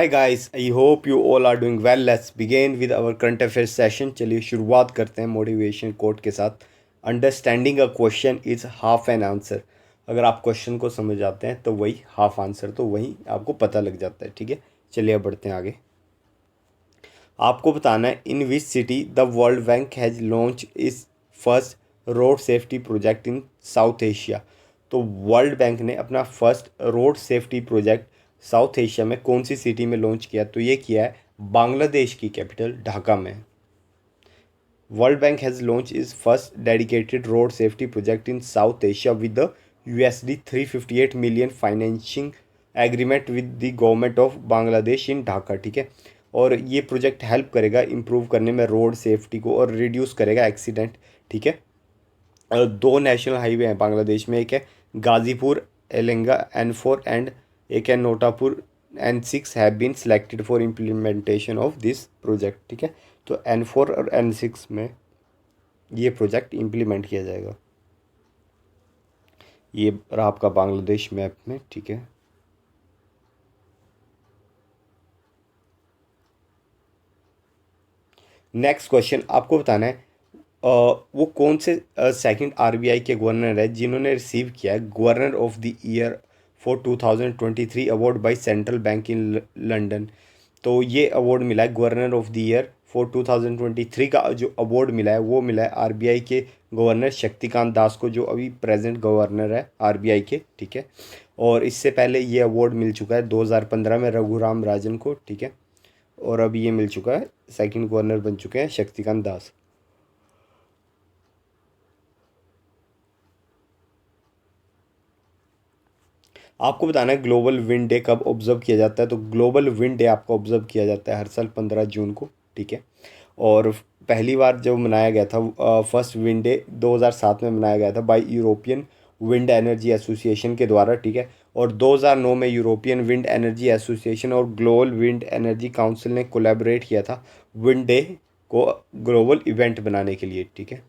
Hi guys, I hope you all are doing well. Let's begin with our current affairs session. चलिए शुरुआत करते हैं motivation quote के साथ। Understanding a question is half an answer. अगर आप question को समझ जाते हैं तो वही हाफ आंसर, तो वही आपको पता लग जाता है। ठीक है, चलिए अब बढ़ते हैं आगे। आपको बताना है in which city the World Bank has launch its first road safety project in South Asia. तो वर्ल्ड बैंक ने अपना first road safety project South Asia में कौन सी सिटी में लॉन्च किया? तो ये किया है बांग्लादेश की कैपिटल ढाका में। World Bank has launch its first dedicated road safety project in South Asia with the USD 358 million financing agreement with the government of Bangladesh in Dhaka. ठीक है, और ये प्रोजेक्ट हेल्प करेगा इम्प्रूव करने में रोड सेफ्टी को और रिड्यूस करेगा एक्सीडेंट। ठीक है, और दो नेशनल हाईवे हैं बांग्लादेश में, एक है गाजीपुर एलेंगा N4 एंड एक है नोटापुर N6 have been selected for implementation of this project. ठीक है, तो N4 और N6 में ये प्रोजेक्ट इम्प्लीमेंट किया जाएगा। ये रहा आपका बांग्लादेश मैप में। ठीक है, नेक्स्ट क्वेश्चन आपको बताना है वो कौन से सेकंड RBI के गवर्नर है जिन्होंने रिसीव किया है governor of the year for 2023 award by central bank in London. तो ये अवार्ड मिला है governor of the year for 2023 का। जो अवार्ड मिला है वो मिला है RBI के गवर्नर शक्तिकांत दास को, जो अभी प्रेजेंट गवर्नर है RBI के। ठीक है, और इससे पहले ये अवार्ड मिल चुका है 2015 में रघुराम राजन को। ठीक है, और अभी ये मिल चुका है, सेकंड गवर्नर बन चुके हैं शक्तिकांत दास। आपको बताना है ग्लोबल विंड डे कब ऑब्जर्व किया जाता है? तो ग्लोबल विंड डे आपको ऑब्जर्व किया जाता है हर साल 15 जून को। ठीक है, और पहली बार जब मनाया गया था फर्स्ट विंड डे 2007 में मनाया गया था by European wind energy association के द्वारा। ठीक है, और 2009 में यूरोपियन विंड एनर्जी एसोसिएशन और ग्लोबल विंड एनर्जी काउंसिल ने कोलैबोरेट किया था विंड डे को ग्लोबल इवेंट बनाने के लिए। ठीक है,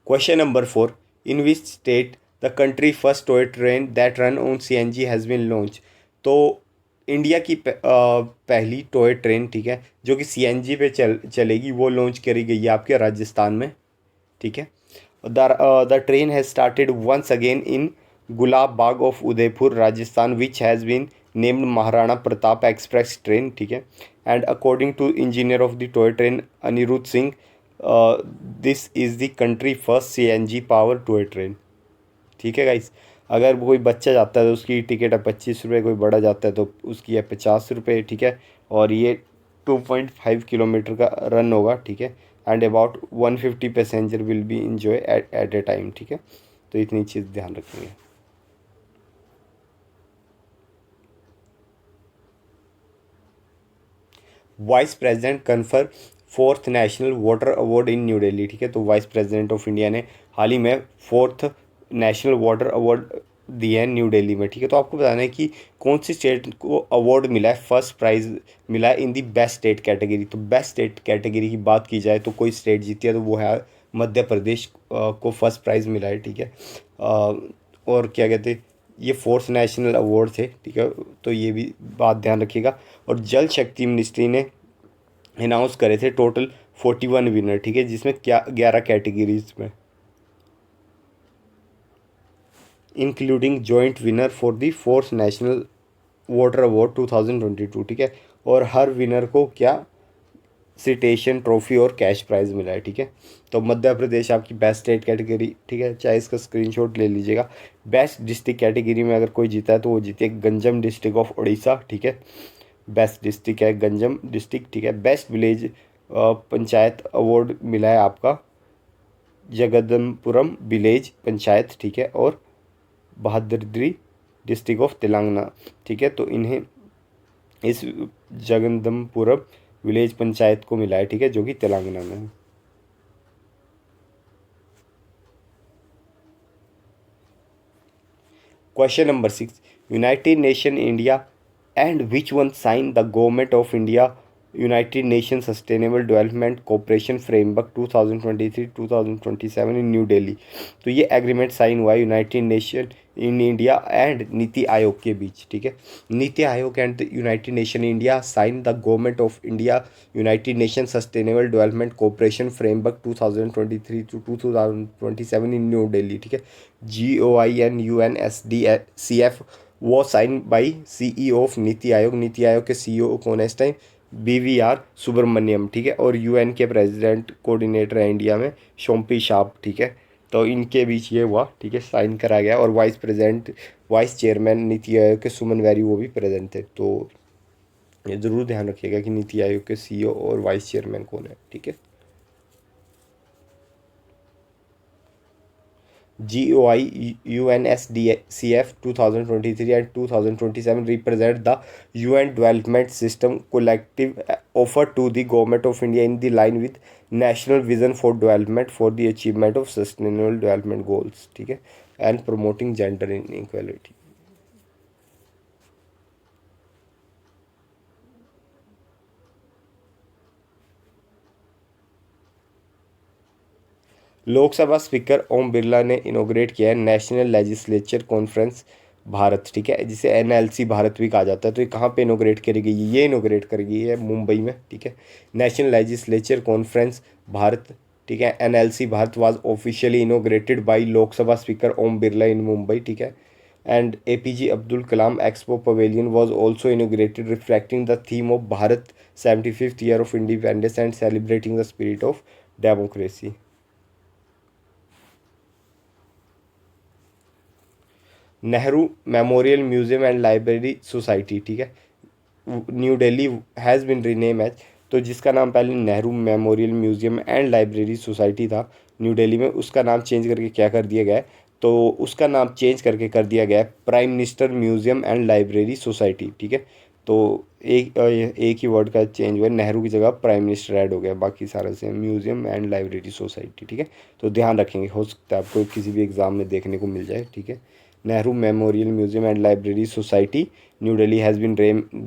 question number 4, in which state the country first toy train that run on CNG has been launch. तो इंडिया की पहली टॉय ट्रेन, ठीक है, जो कि CNG पे चलेगी, वो लॉन्च करी गई है आपके राजस्थान में। ठीक है, the train has started once again in Gulab Bagh of Udaipur Rajasthan which has been named Maharana Pratap express train. ठीक है, and according to engineer of the toy train Anirudh Singh, this is the country first CNG power toy train. ठीक है guys, अगर कोई बच्चा जाता है तो उसकी टिकट है 25 रुपये, कोई बड़ा जाता है तो उसकी है 50 रुपये। ठीक है, और ये 2.5 किलोमीटर का रन होगा। ठीक है, and about 150 passenger will be enjoy at a time. ठीक है, तो इतनी चीज़ ध्यान रखेंगे। Vice president confer fourth national water award in new Delhi. ठीक है, तो वाइस प्रेसिडेंट ऑफ इंडिया ने हाल ही में फोर्थ नेशनल वाटर अवार्ड दिया है न्यू दिल्ली में। ठीक है, तो आपको बताना है कि कौन सी स्टेट को अवार्ड मिला है, फर्स्ट प्राइज मिला है इन दी बेस्ट स्टेट कैटेगरी। तो बेस्ट स्टेट कैटेगरी की बात की जाए तो कोई स्टेट जीती है तो वो है मध्य प्रदेश को फर्स्ट प्राइज़ मिला है। ठीक है, और क्या कहते हैं, ये फोर्थ नेशनल अवार्ड थे। ठीक है, तो ये भी बात ध्यान रखिएगा। और जल शक्ति मिनिस्ट्री ने अनाउंस करे थे टोटल 41 विनर। ठीक है, जिसमें क्या 11 कैटेगरीज में, including joint winner for the fourth national water award 2022। ठीक है, और हर विनर को क्या सिटेशन ट्रॉफी और कैश प्राइज़ मिला है। ठीक है, तो मध्य प्रदेश आपकी बेस्ट स्टेट कैटेगरी। ठीक है, चाहे इसका स्क्रीनशॉट ले लीजिएगा। बेस्ट डिस्ट्रिक्ट कैटेगरी में अगर कोई जीता है तो वो जीती है गंजम डिस्ट्रिक्ट ऑफ उड़ीसा। ठीक है, बेस्ट डिस्ट्रिक्ट है गंजम डिस्ट्रिक्ट। ठीक है, बेस्ट विलेज पंचायत अवार्ड मिला है आपका जगदमपुरम विलेज पंचायत। ठीक है, और बहादुरगढ़ डिस्ट्रिक्ट ऑफ तेलंगाना। ठीक है, तो इन्हें इस जगदमपुरम विलेज पंचायत को मिला है। ठीक है, जो कि तेलंगाना में है। Question number 6, United Nation India and which one sign the government of India United Nation sustainable development cooperation framework 2023-2027 in new Delhi. तो ये एग्रीमेंट साइन हुआ है United Nation in India and NITI Aayog के बीच, ठीक है। NITI Aayog and the United Nation India sign the government of India United Nation sustainable development cooperation framework 2023 to 2027 in new Delhi, ठीक है। GOIN UNSDCF वो sign by CEO of NITI Aayog. नीति आयोग के CEO कौन है इस टाइम? BVR सुब्रमण्यम, ठीक है। और UN के प्रेसिडेंट कोऑर्डिनेटर है इंडिया में शोम्पी शाप, ठीक है। तो इनके बीच ये हुआ, ठीक है, साइन करा गया। और वाइस चेयरमैन नीति आयोग के सुमन वेरी वो भी प्रेजेंट थे। तो ये ज़रूर ध्यान रखिएगा कि नीति आयोग के CEO और वाइस चेयरमैन कौन है, ठीक है। GOIUNSDCF 2023 and 2027 represent the UN development system collective offer to the government of India in the line with national vision for development for the achievement of sustainable development goals, ठीक है, and promoting gender inequality। Lok Sabha speaker Om Birla ने inaugurate किया है national legislature conference Bharat, ठीक है, जिसे NLC Bharat भी कहा जाता है। तो ये कहाँ पे इनोग्रेट करेगी? ये इनोग्रेट करेगी है मुंबई में, ठीक है। नेशनल लेजिस्लेचर कॉन्फ्रेंस भारत, ठीक है, NLC Bharat was officially inaugurated by Lok Sabha speaker Om Birla in Mumbai, ठीक है। And APJ Abdul Kalam expo pavilion was also inaugurated reflecting the theme of Bharat 75th year of independence and celebrating the spirit of democracy. Nehru memorial museum and library society, ठीक है, new Delhi has been rename as. तो जिसका नाम पहले Nehru memorial museum and library society था new Delhi में, उसका नाम चेंज करके क्या कर दिया गया है? तो उसका नाम चेंज करके कर दिया गया है prime minister museum and library society, ठीक है। तो एक ही वर्ड का चेंज हुआ, नेहरू की जगह प्राइम मिनिस्टर ऐड हो गया, बाकी सारा से म्यूजियम एंड लाइब्रेरी सोसाइटी, ठीक है। तो ध्यान रखेंगे, हो सकता है आपको किसी भी एग्जाम में देखने को मिल जाए, ठीक है। Nehru memorial museum and library society new Delhi has been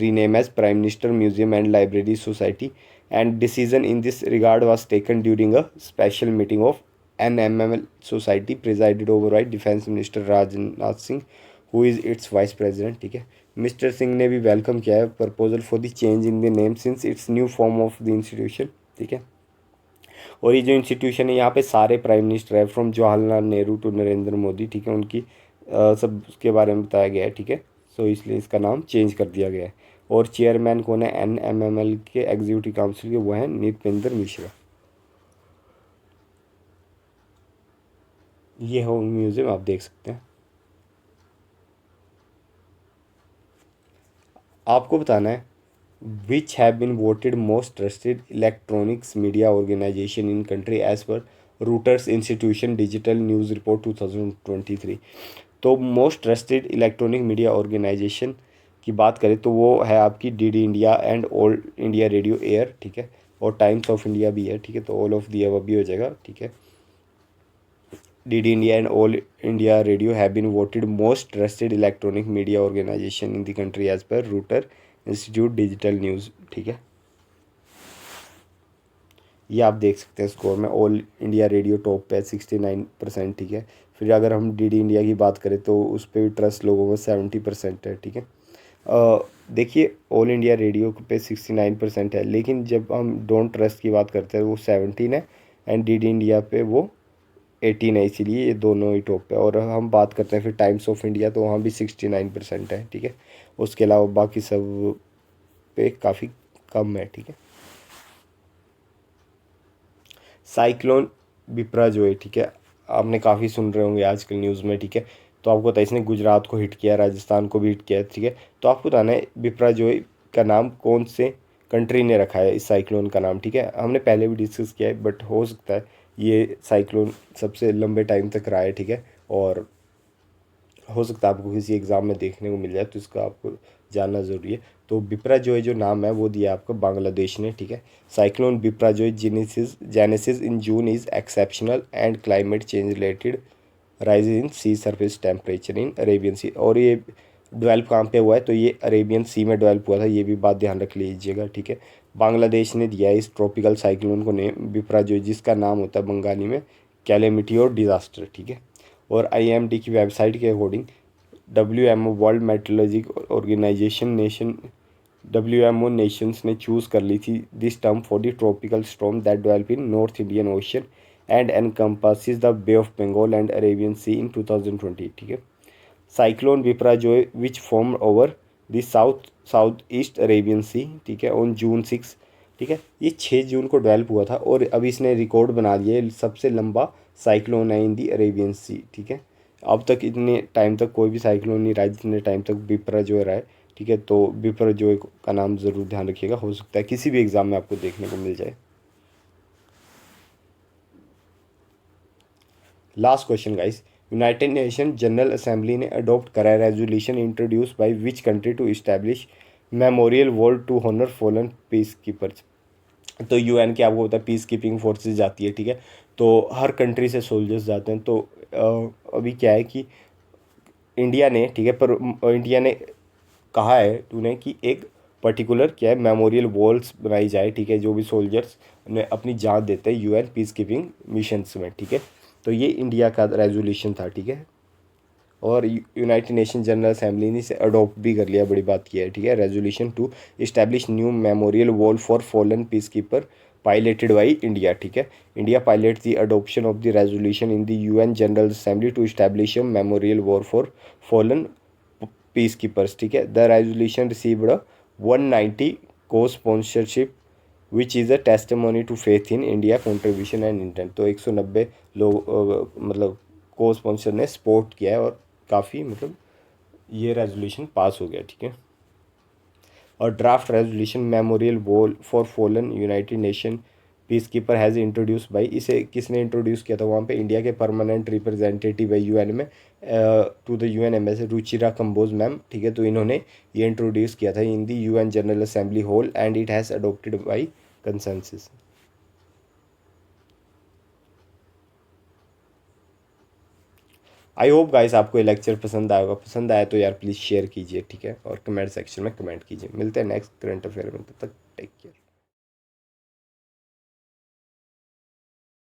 renamed as Prime Minister Museum and Library Society, and decision in this regard was taken during a special meeting of NMML Society presided over by Defense Minister Rajnath Singh, who is its Vice President, ठीक है। Mister Singh ने भी welcome किया है proposal for the change in the name since it's new form of the institution, ठीक है। और ये जो इंस्टीट्यूशन है यहाँ पे सारे प्राइम मिनिस्टर है फ्रॉम जवाहरलाल नेहरू टू नरेंद्र मोदी, ठीक है, उनकी सब के बारे में बताया गया है, ठीक है। सो इसलिए इसका नाम चेंज कर दिया गया है। और चेयरमैन कौन है NMML के एग्जीक्यूटिव काउंसिल के? वो हैं नृपेंद्र मिश्रा। ये हो म्यूजियम, आप देख सकते हैं। आपको बताना है which have been voted most trusted electronics media organisation in country as per Reuters institution digital news report 2023। तो most trusted electronic media organisation की बात करें तो वो है आपकी DD India and All India Radio AIR, ठीक है। और टाइम्स ऑफ इंडिया भी है, ठीक है। तो ऑल ऑफ दी अबव भी हो जाएगा, ठीक है। DD India and All India Radio have been voted most trusted electronic media organisation in the country as per Reuter institute digital news, ठीक है। ये आप देख सकते हैं स्कोर में, ऑल इंडिया रेडियो टॉप पे है 69%, ठीक है। फिर अगर हम DD इंडिया की बात करें तो उस पर भी ट्रस्ट लोगों में 70% है, ठीक है। देखिए ऑल इंडिया रेडियो पे 69% है, लेकिन जब हम डोंट ट्रस्ट की बात करते हैं वो 17 है, एंड DD इंडिया पे वो 18 है, इसीलिए ये दोनों ही टॉप पे। और हम बात करते हैं फिर टाइम्स ऑफ इंडिया, तो वहाँ भी 69% है, ठीक है। उसके अलावा बाकी सब पे काफ़ी कम है, ठीक है। साइक्लोन बिपराजॉय, ठीक है, आपने काफ़ी सुन रहे होंगे आजकल न्यूज़ में, ठीक है। तो आपको पता है इसने गुजरात को हिट किया, राजस्थान को भी हिट किया, ठीक है। तो आपको बताना है बिपराजॉय का नाम कौन से कंट्री ने रखा है इस साइक्लोन का नाम, ठीक है। हमने पहले भी डिस्कस किया है, बट हो सकता है ये साइक्लोन सबसे लंबे टाइम तक रहा है, ठीक है। और हो सकता है आपको किसी एग्ज़ाम में देखने को मिल जाए, तो इसका आपको जानना ज़रूरी है। तो बिपराजॉय जो नाम है वो दिया आपको बांग्लादेश ने, ठीक है। Cyclone Biparjoy genesis in June is exceptional and climate change related rise in sea surface temperature in Arabian sea. और ये डेवलप कहाँ पे हुआ है? तो ये अरेबियन सी में डेवलप हुआ था, ये भी बात ध्यान रख लीजिएगा, ठीक है। बांग्लादेश ने दिया है इस ट्रॉपिकल साइक्लोन को नेम बिपराजॉय, जिसका नाम होता है बंगाली में कैलेमिटी और डिज़ास्टर, ठीक है। और IMD की वेबसाइट के according WMO world meteorological organization WMO nations ने चूज़ कर ली थी this term for the tropical storm that develop in north Indian ocean and encompasses the bay of Bengal and Arabian sea in 2020, ठीक है। Cyclone Biparjoy which form over the south east Arabian sea, ठीक है, on June 6, ठीक है। ये 6 जून को develop हुआ था और अभी इसने रिकॉर्ड बना लिया है, सबसे लंबा साइक्लोन है इन दी अरेबियन सी, ठीक है। अब तक इतने टाइम तक कोई भी साइक्लोन नहीं रहा जितने टाइम तक बिपराजॉय रहा है, ठीक है। तो बिपराजॉय का नाम ज़रूर ध्यान रखिएगा, हो सकता है किसी भी एग्ज़ाम में आपको देखने को मिल जाए। Last question guys, United Nation general assembly ने अडॉप्ट करा resolution introduce by which country to establish memorial wall to honour fallen peacekeepers. तो यूएन के आपको पता है पीस कीपिंग फोर्सेस जाती है, ठीक है। तो हर कंट्री से सोल्जर्स जाते हैं। तो अभी क्या है कि इंडिया ने, ठीक है, पर इंडिया ने कहा है तूने कि एक पर्टिकुलर क्या है मेमोरियल वॉल्स बनाई जाए, ठीक है, जो भी सोल्जर्स ने अपनी जान देते हैं यूएन पीस कीपिंग मिशंस में, ठीक है। तो ये इंडिया का रेजोल्यूशन था, ठीक है। और यूनाइटेड नेशन जनरल असेंबली ने इसे अडॉप्ट भी कर लिया, बड़ी बात की है, ठीक है। Resolution to establish new memorial wall for fallen peacekeeper piloted by India, ठीक है। India pilot the adoption of the resolution in the UN general assembly to establish a memorial war for fallen peacekeepers, ठीक है। The resolution received 190 cosponsorship which is a testimony to faith in India contribution and intent. तो 190 लोग मतलब को sponsor ने support किया है और काफ़ी मतलब ये रेजोल्यूशन पास हो गया, ठीक है। और draft resolution memorial wall for fallen United Nation peace keeper has introduce by, इसे किसने इंट्रोड्यूस किया था वहाँ पे, इंडिया के परमानेंट रिप्रेजेंटेटिव है यूएन में to the UN ambassador Ruchira Kamboj ma'am, ठीक है। तो इन्होंने ये इंट्रोड्यूस किया था in the UN general assembly hall and it has adopted by consensus. I hope guys आपको ये लेक्चर पसंद आएगा, पसंद आया तो यार प्लीज़ शेयर कीजिए, ठीक है, और कमेंट सेक्शन में कमेंट कीजिए। मिलते हैं नेक्स्ट करंट अफेयर में, तब तक टेक केयर।